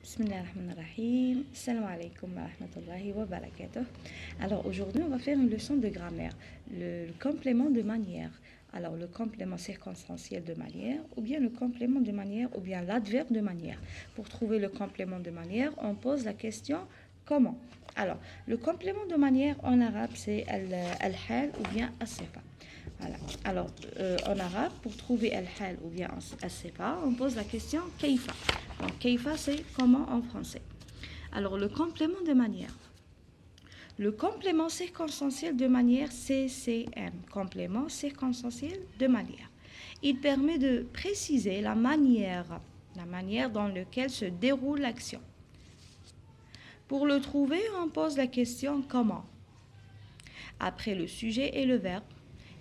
Bismillahirrahmanirrahim. Salam alaikum wa rahmatullahi wa barakatuh. Alors aujourd'hui, on va faire une leçon de grammaire. Le complément de manière. Alors le complément circonstanciel de manière, ou bien le complément de manière, ou bien l'adverbe de manière. Pour trouver le complément de manière, on pose la question comment. Alors le complément de manière en arabe, c'est al-hal ou bien as-sifa. Voilà. Alors, en arabe, pour trouver al-hal ou bien as-sifa, on pose la question kayfa. Donc, kayfa, c'est comment en français. Alors, le complément de manière. Le complément circonstanciel de manière, CCM, complément circonstanciel de manière. Il permet de préciser la manière dans laquelle se déroule l'action. Pour le trouver, on pose la question comment. Après le sujet et le verbe,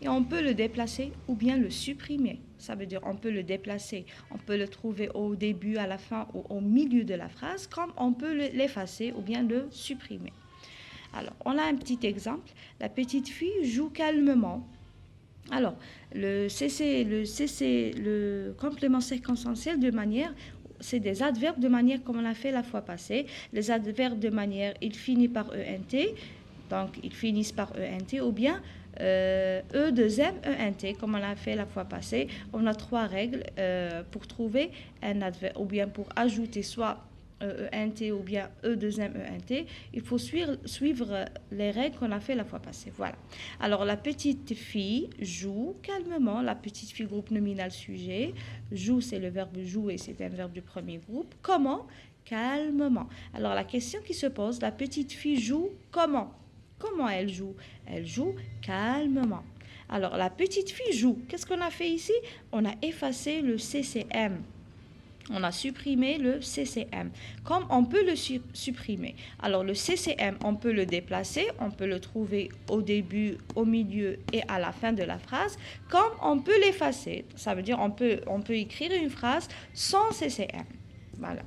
et on peut le déplacer ou bien le supprimer. Ça veut dire on peut le déplacer, on peut le trouver au début, à la fin ou au milieu de la phrase, comme on peut l'effacer ou bien le supprimer. Alors, on a un petit exemple. La petite fille joue calmement. Alors, le complément circonstanciel de manière, c'est des adverbes de manière comme on l'a fait la fois passée. Les adverbes de manière, ils finissent par ENT, donc ils finissent par ENT ou bien E2M, ENT, comme on l'a fait la fois passée. On a trois règles pour trouver un adverbe, ou bien pour ajouter soit ENT ou bien E2M, ENT. Il faut suivre les règles qu'on a fait la fois passée. Voilà. Alors, la petite fille joue calmement. La petite fille, groupe nominal sujet. Joue, c'est le verbe jouer, c'est un verbe du premier groupe. Comment? Calmement. Alors, la question qui se pose, la petite fille joue comment? Comment elle joue? Elle joue calmement. Alors, la petite fille joue. Qu'est-ce qu'on a fait ici? On a effacé le CCM. On a supprimé le CCM. Comme on peut le supprimer? Alors, le CCM, on peut le déplacer. On peut le trouver au début, au milieu et à la fin de la phrase. Comme on peut l'effacer. Ça veut dire on peut écrire une phrase sans CCM. Voilà.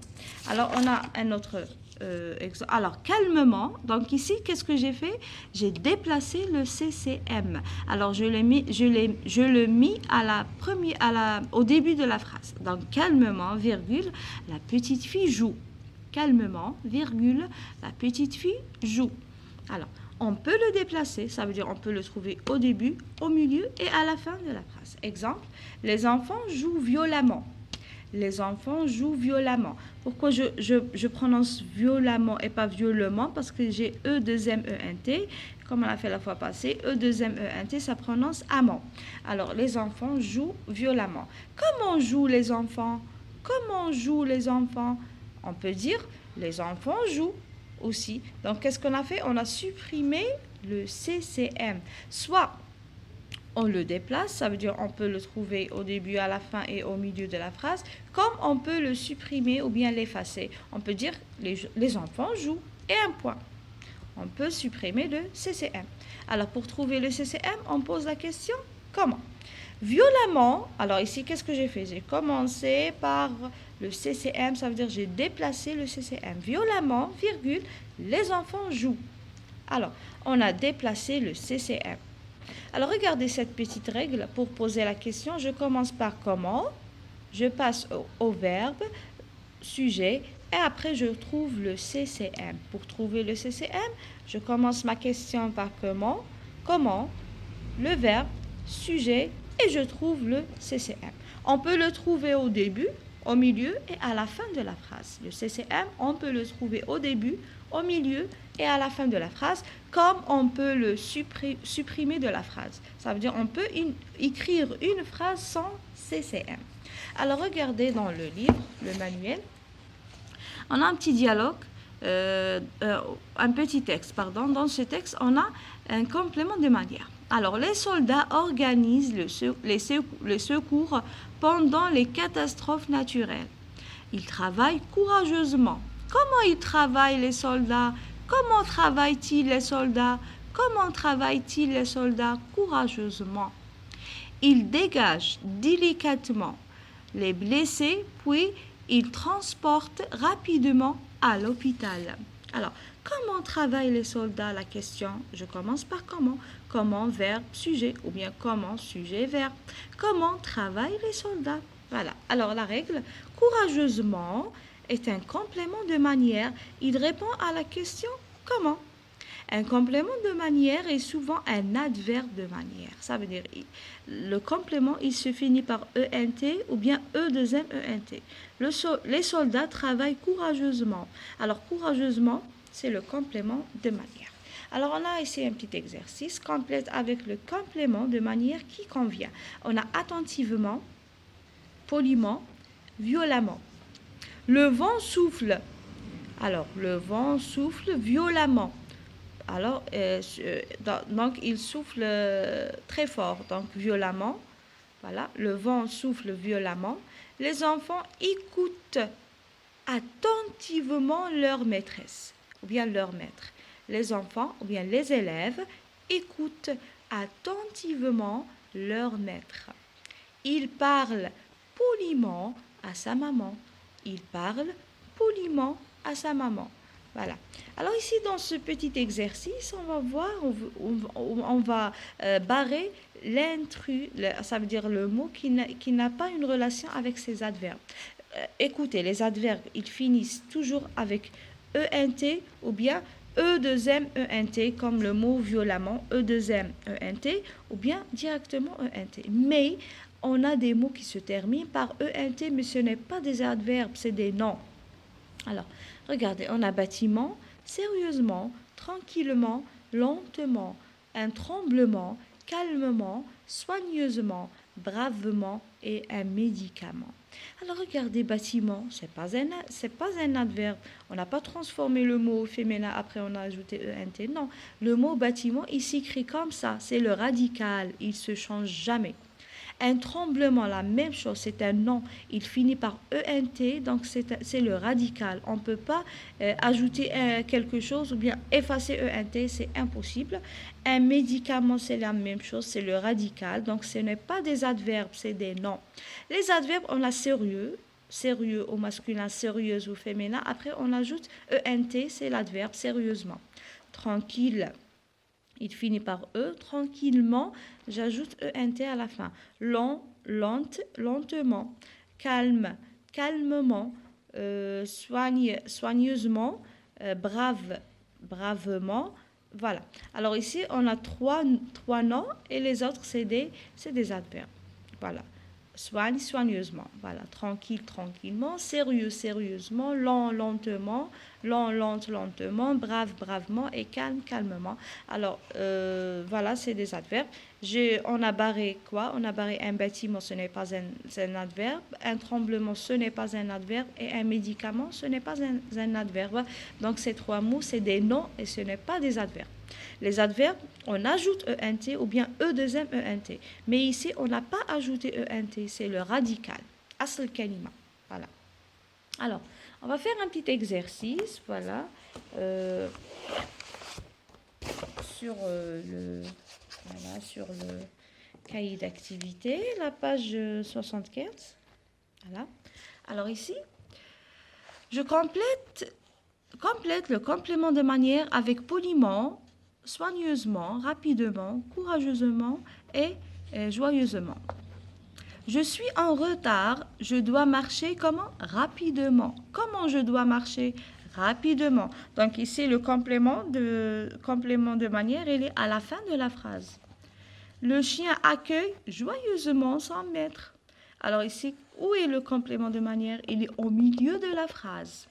Alors, on a un autre exemple. Alors, calmement. Donc, ici, qu'est-ce que j'ai fait? J'ai déplacé le CCM. Alors, je le mis au début de la phrase. Donc, calmement, virgule, la petite fille joue. Calmement, virgule, la petite fille joue. Alors, on peut le déplacer. Ça veut dire on peut le trouver au début, au milieu et à la fin de la phrase. Exemple, les enfants jouent violemment. Les enfants jouent violemment. Pourquoi je prononce violemment et pas violemment? Parce que j'ai E2M-ENT, comme on l'a fait la fois passée. E2M-ENT, ça prononce amant. Alors, les enfants jouent violemment. Comment jouent les enfants? Comment jouent les enfants? On peut dire, les enfants jouent aussi. Donc, qu'est-ce qu'on a fait? On a supprimé le CCM. Soit on le déplace, ça veut dire on peut le trouver au début, à la fin et au milieu de la phrase, comme on peut le supprimer ou bien l'effacer. On peut dire les enfants jouent et un point. On peut supprimer le CCM. Alors pour trouver le CCM, on pose la question comment? Violemment, alors ici qu'est-ce que j'ai fait? J'ai commencé par le CCM, ça veut dire j'ai déplacé le CCM. Violemment, virgule, les enfants jouent. Alors on a déplacé le CCM. Alors, regardez cette petite règle pour poser la question. Je commence par comment, je passe au verbe, sujet, et après je trouve le CCM. Pour trouver le CCM, je commence ma question par comment, le verbe, sujet, et je trouve le CCM. On peut le trouver au début, au milieu et à la fin de la phrase. Le CCM, on peut le trouver au début, au milieu et à la fin de la phrase, comme on peut le supprimer de la phrase. Ça veut dire on peut écrire une phrase sans CCM. Alors regardez dans le livre, le manuel, on a un petit dialogue, un petit texte, pardon. Dans ce texte, on a un complément de manière. Alors, les soldats organisent le secours pendant les catastrophes naturelles. Ils travaillent courageusement. Comment ils travaillent les soldats? Comment travaillent-ils les soldats? Comment travaillent-ils les soldats? Courageusement. Ils dégagent délicatement les blessés, puis ils transportent rapidement à l'hôpital. Alors, comment travaillent les soldats? La question, je commence par comment. Comment, verbe, sujet, ou bien comment, sujet, verbe. Comment travaillent les soldats? Voilà. Alors, la règle, courageusement est un complément de manière. Il répond à la question comment. Un complément de manière est souvent un adverbe de manière. Ça veut dire le complément, il se finit par ENT ou bien E2MENT. Les soldats travaillent courageusement. Alors, courageusement, c'est le complément de manière. Alors, on a ici un petit exercice. Complète avec le complément de manière qui convient. On a attentivement, poliment, violemment. Le vent souffle. Alors, le vent souffle violemment. Alors, donc, il souffle très fort, donc violemment. Voilà, le vent souffle violemment. Les enfants écoutent attentivement leur maîtresse ou bien leur maître. Les enfants ou bien les élèves écoutent attentivement leur maître. Il parle poliment à sa maman. Il parle poliment à sa maman. Voilà. Alors ici, dans ce petit exercice, on va voir, on va barrer l'intrus, ça veut dire le mot qui n'a pas une relation avec ces adverbes. Écoutez, les adverbes, ils finissent toujours avec ENT ou bien E2MENT, comme le mot violemment, E2MENT, ou bien directement ENT. Mais on a des mots qui se terminent par ENT, mais ce n'est pas des adverbes, c'est des noms. Alors, regardez, on a bâtiment, sérieusement, tranquillement, lentement, un tremblement, calmement, soigneusement, bravement et un médicament. Alors, regardez, bâtiment, c'est pas un adverbe. On n'a pas transformé le mot féminin, après on a ajouté ENT. Non, le mot bâtiment, il s'écrit comme ça, c'est le radical, il ne se change jamais. Un tremblement, la même chose, c'est un nom, il finit par ENT, donc c'est le radical. On ne peut pas ajouter quelque chose ou bien effacer ENT, c'est impossible. Un médicament, c'est la même chose, c'est le radical, donc ce n'est pas des adverbes, c'est des noms. Les adverbes, on a sérieux au masculin, sérieuse au féminin. Après, on ajoute ENT, c'est l'adverbe, sérieusement. Tranquille. Il finit par E, tranquillement, j'ajoute ENT à la fin. Lent, lente, lentement. Calme, calmement. Soigneusement. Brave, bravement. Voilà. Alors ici, on a trois noms et les autres, c'est des adverbes. Voilà. Soigne, soigneusement. Voilà. Tranquille, tranquillement. Sérieux, sérieusement. Lent, lentement. Lent, lente, lentement. Brave, bravement. Et calme, calmement. Alors, voilà, c'est des adverbes. On a barré quoi? On a barré un bâtiment, ce n'est pas un adverbe. Un tremblement, ce n'est pas un adverbe. Et un médicament, ce n'est pas un adverbe. Donc, ces trois mots, c'est des noms et ce n'est pas des adverbes. Les adverbes, on ajoute ENT ou bien E2MENT. Mais ici, on n'a pas ajouté ENT, c'est le radical. Asl kalima. Voilà. Alors, on va faire un petit exercice, voilà, sur le cahier d'activité, la page 75. Voilà. Alors ici, je complète le complément de manière avec poliment, soigneusement, rapidement, courageusement et joyeusement. Je suis en retard, je dois marcher comment? Rapidement. Comment je dois marcher? Rapidement. Donc ici, le complément de manière, il est à la fin de la phrase. Le chien accueille joyeusement son maître. Alors ici, où est le complément de manière? Il est au milieu de la phrase.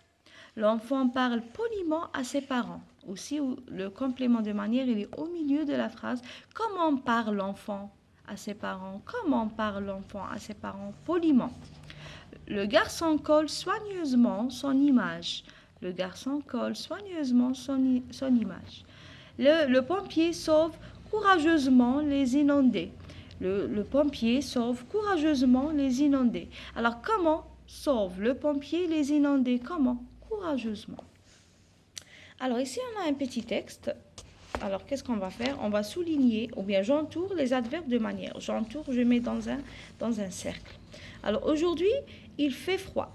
L'enfant parle poliment à ses parents. Aussi, le complément de manière, il est au milieu de la phrase. Comment parle l'enfant à ses parents? Comment parle l'enfant à ses parents? Poliment. Le garçon colle soigneusement son image. Le garçon colle soigneusement son image. Le pompier sauve courageusement les inondés. Le pompier sauve courageusement les inondés. Alors, comment sauve le pompier les inondés? Comment? Courageusement. Alors ici, on a un petit texte. Alors, qu'est-ce qu'on va faire? On va souligner, ou bien j'entoure les adverbes de manière. J'entoure, je mets dans un cercle. Alors, aujourd'hui, il fait froid.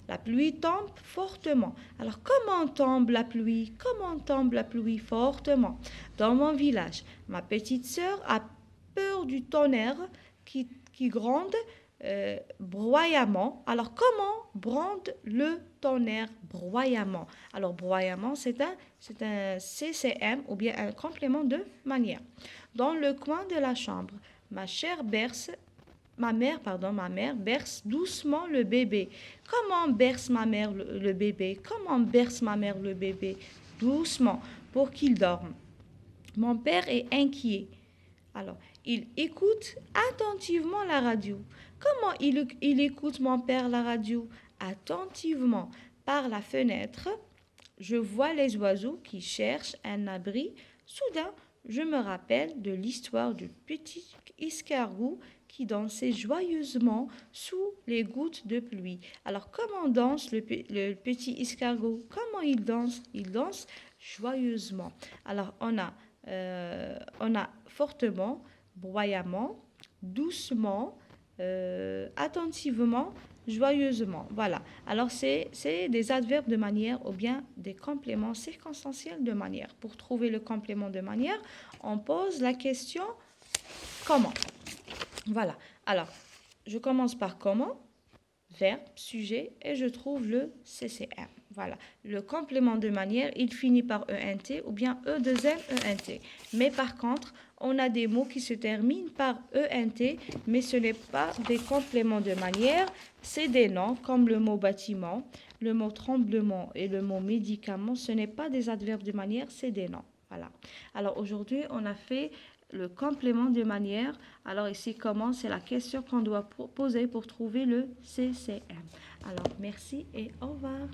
La pluie tombe fortement. Alors, comment tombe la pluie? Comment tombe la pluie? Fortement. Dans mon village, ma petite sœur a peur du tonnerre qui gronde broyamment. Alors, comment brande le tonnerre broyamment? Alors, broyamment, c'est un CCM ou bien un complément de manière. Dans le coin de la chambre, ma mère berce doucement le bébé. Comment berce ma mère le bébé? Comment berce ma mère le bébé? Doucement, pour qu'il dorme. Mon père est inquiet. Alors, il écoute attentivement la radio. Comment il écoute mon père la radio? Attentivement. Par la fenêtre, je vois les oiseaux qui cherchent un abri. Soudain, je me rappelle de l'histoire du petit escargot qui dansait joyeusement sous les gouttes de pluie. Alors, comment danse le petit escargot? Comment il danse? Il danse joyeusement. Alors, on a fortement, bruyamment, doucement, attentivement, joyeusement. Voilà. Alors, c'est des adverbes de manière ou bien des compléments circonstanciels de manière. Pour trouver le complément de manière, on pose la question comment. Voilà. Alors, je commence par comment, verbe, sujet, et je trouve le CCM. Voilà. Le complément de manière, il finit par ENT ou bien E2M-ENT. Mais par contre, on a des mots qui se terminent par ENT, mais ce n'est pas des compléments de manière, c'est des noms comme le mot bâtiment, le mot tremblement et le mot médicament. Ce n'est pas des adverbes de manière, c'est des noms. Voilà. Alors aujourd'hui, on a fait le complément de manière. Alors ici, comment? C'est la question qu'on doit poser pour trouver le CCM. Alors, merci et au revoir.